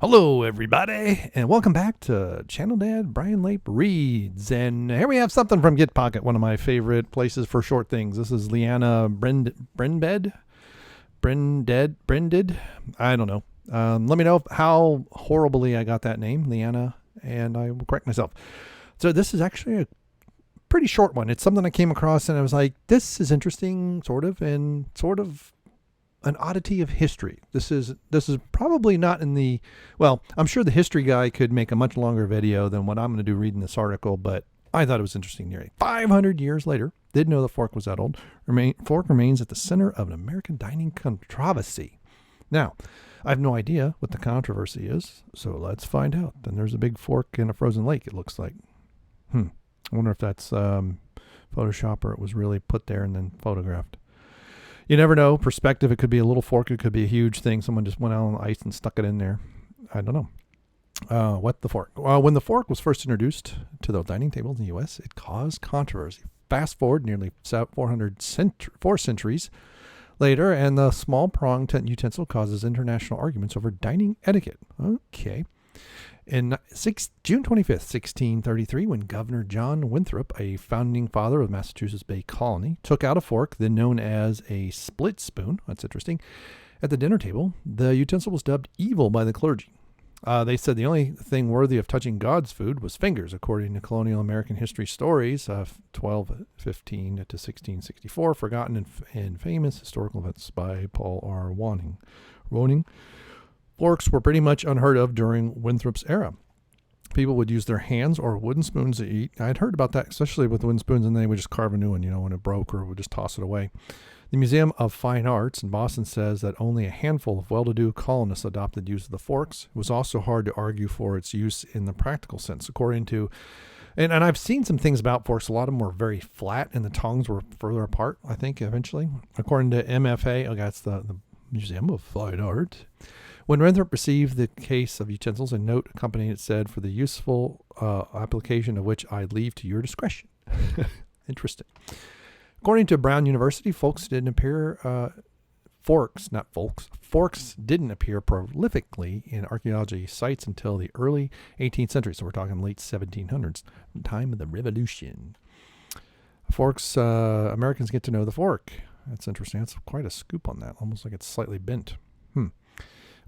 Hello, everybody, and welcome back to Channel Dad Bryon Lape Reads. And here we have something from Git Pocket, one of my favorite places for short things. This is Lianna Brinded. I don't know. Let me know how horribly I got that name, Lianna, and I will correct myself. So this is actually a pretty short one. It's something I came across, and I was like, this is interesting, sort of an oddity of history. This is probably not in the, well, I'm sure the history guy could make a much longer video than what I'm going to do reading this article, but I thought it was interesting. Nearly 500 years later, didn't know the fork was that old. Fork remains at the center of an American dining controversy. Now, I have no idea what the controversy is, so let's find out. Then there's a big fork in a frozen lake, it looks like. I wonder if that's Photoshop or it was really put there and then photographed. You never know. Perspective, it could be a little fork. It could be a huge thing. Someone just went out on the ice and stuck it in there. I don't know. What the fork? Well, when the fork was first introduced to the dining tables in the U.S., it caused controversy. Fast forward nearly 4 centuries later, and the small pronged utensil causes international arguments over dining etiquette. Okay. In June 25th, 1633, when Governor John Winthrop, a founding father of Massachusetts Bay Colony, took out a fork, then known as a split spoon, that's interesting, at the dinner table, the utensil was dubbed evil by the clergy. They said the only thing worthy of touching God's food was fingers, according to colonial American history stories of 1215 to 1664, forgotten in famous historical events by Paul R. Woning. Forks were pretty much unheard of during Winthrop's era. People would use their hands or wooden spoons to eat. I'd heard about that, especially with wooden spoons, and then they would just carve a new one, when it broke, or would just toss it away. The Museum of Fine Arts in Boston says that only a handful of well-to-do colonists adopted use of the forks. It was also hard to argue for its use in the practical sense, according to, and I've seen some things about forks. A lot of them were very flat, and the tongues were further apart, I think, eventually. According to MFA, that's the Museum of Fine Art. When Winthrop received the case of utensils, a note accompanied it said, "For the useful application of which I leave to your discretion." Interesting. According to Brown University, forks didn't appear prolifically in archaeology sites until the early 18th century. So we're talking late 1700s, time of the Revolution. Forks, Americans get to know the fork. That's interesting. That's quite a scoop on that. Almost like it's slightly bent.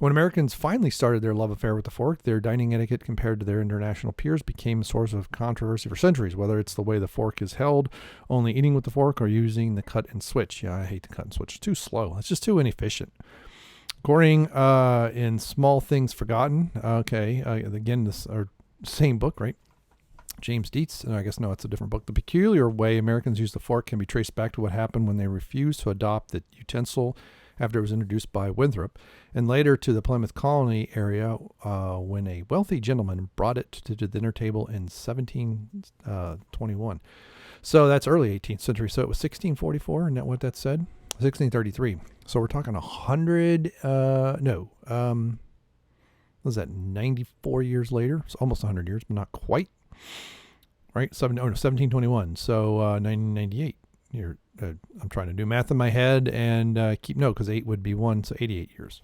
When Americans finally started their love affair with the fork, their dining etiquette compared to their international peers became a source of controversy for centuries, whether it's the way the fork is held, only eating with the fork, or using the cut and switch. Yeah, I hate the cut and switch. It's too slow. It's just too inefficient. According in Small Things Forgotten, again, this same book, right? James Dietz, I guess, no, it's a different book. The peculiar way Americans use the fork can be traced back to what happened when they refused to adopt the utensil after it was introduced by Winthrop, and later to the Plymouth Colony area when a wealthy gentleman brought it to the dinner table in 1721. So that's early 18th century. So it was 1644, isn't that what that said? 1633. So we're talking 100, what was that, 94 years later? It's almost 100 years, but not quite. Right? 1721. So 1998. I'm trying to do math in my head and keep note, because 8 would be 1, so 88 years.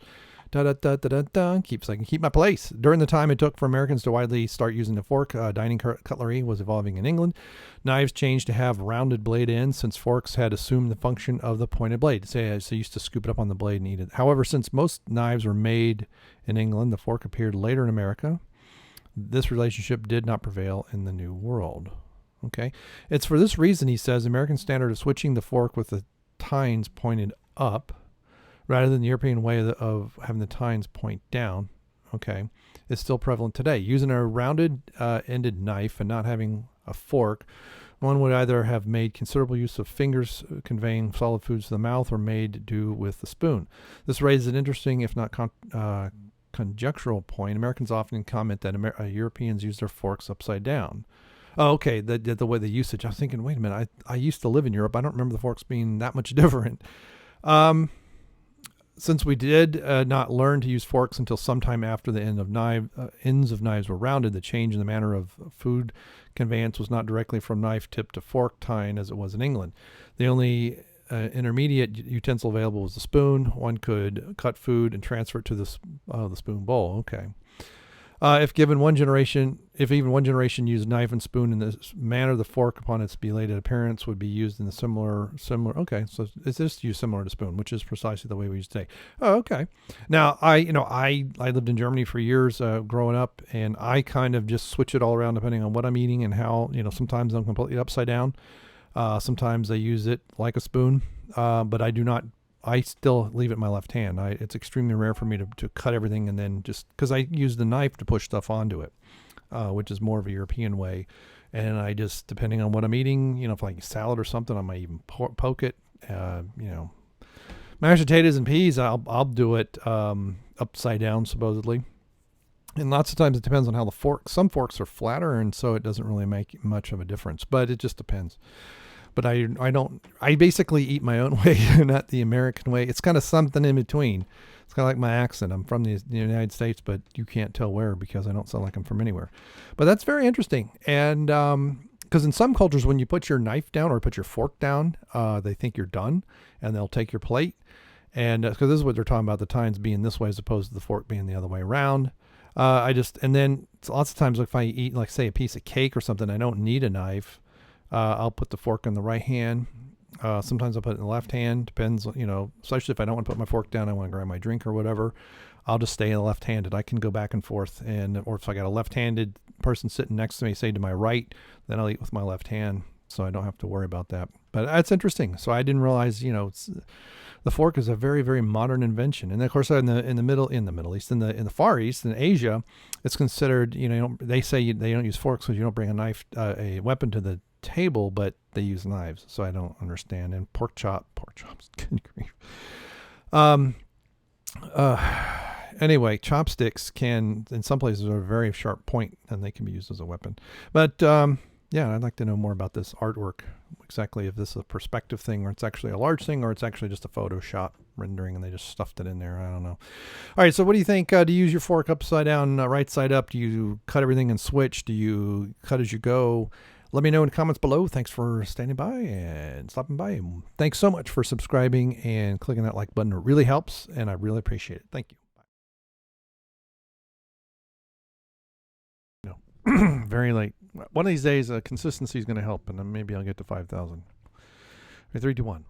Keep so I can keep my place. During the time it took for Americans to widely start using the fork, dining cutlery was evolving in England. Knives changed to have rounded blade ends, since forks had assumed the function of the pointed blade. So they used to scoop it up on the blade and eat it. However, since most knives were made in England, the fork appeared later in America. This relationship did not prevail in the New World. Okay. It's for this reason, he says, American standard of switching the fork with the tines pointed up rather than the European way of having the tines point down, okay, is still prevalent today. Using a rounded ended knife and not having a fork, one would either have made considerable use of fingers conveying solid foods to the mouth, or made do with the spoon. This raises an interesting, if not conjectural point. Americans often comment that Europeans use their forks upside down. Oh, okay, the way the usage. I was thinking, wait a minute, I used to live in Europe. I don't remember the forks being that much different. Since we did not learn to use forks until sometime after the ends of knives were rounded, the change in the manner of food conveyance was not directly from knife tip to fork tine as it was in England. The only intermediate utensil available was the spoon. One could cut food and transfer it to the spoon bowl. Okay. If even one generation used knife and spoon in this manner, the fork, upon its belated appearance, would be used in the similar. Okay, so it's just used similar to spoon, which is precisely the way we use today. Oh, okay. Now I lived in Germany for years growing up, and I kind of just switch it all around depending on what I'm eating and how. Sometimes I'm completely upside down. Sometimes I use it like a spoon, but I do not. I still leave it in my left hand. It's extremely rare for me to cut everything and then just because I use the knife to push stuff onto it, which is more of a European way. And I just, depending on what I'm eating, if like salad or something, I might even poke it. Mashed potatoes and peas, I'll do it upside down supposedly. And lots of times it depends on how the fork. Some forks are flatter, and so it doesn't really make much of a difference. But it just depends. But I basically eat my own way, not the American way. It's kind of something in between. It's kind of like my accent. I'm from the United States, but you can't tell where because I don't sound like I'm from anywhere. But that's very interesting. And because in some cultures, when you put your knife down or put your fork down, they think you're done and they'll take your plate. And because this is what they're talking about, the tines being this way as opposed to the fork being the other way around. And then lots of times if I eat, like say a piece of cake or something, I don't need a knife. I'll put the fork in the right hand. Sometimes I'll put it in the left hand. Depends, especially if I don't want to put my fork down, I want to grab my drink or whatever. I'll just stay in the left-handed. I can go back and forth. Or if I got a left-handed person sitting next to me, say to my right, then I'll eat with my left hand. So I don't have to worry about that. But that's interesting. So I didn't realize, the fork is a very, very modern invention. And of course, in the Middle East, in the Far East, in Asia, it's considered, they say they don't use forks because you don't bring a knife, a weapon to the table, but they use knives, so I don't understand. And pork chops, good grief. Anyway, chopsticks can, in some places, are a very sharp point, and they can be used as a weapon. But I'd like to know more about this artwork. Exactly, if this is a perspective thing, or it's actually a large thing, or it's actually just a Photoshop rendering, and they just stuffed it in there. I don't know. All right, so what do you think? Do you use your fork upside down, right side up? Do you cut everything and switch? Do you cut as you go? Let me know in the comments below. Thanks for standing by and stopping by. And thanks so much for subscribing and clicking that like button. It really helps, and I really appreciate it. Thank you. No, very late. One of these days, consistency is going to help, and then maybe I'll get to 5,000. 3, 2, 1.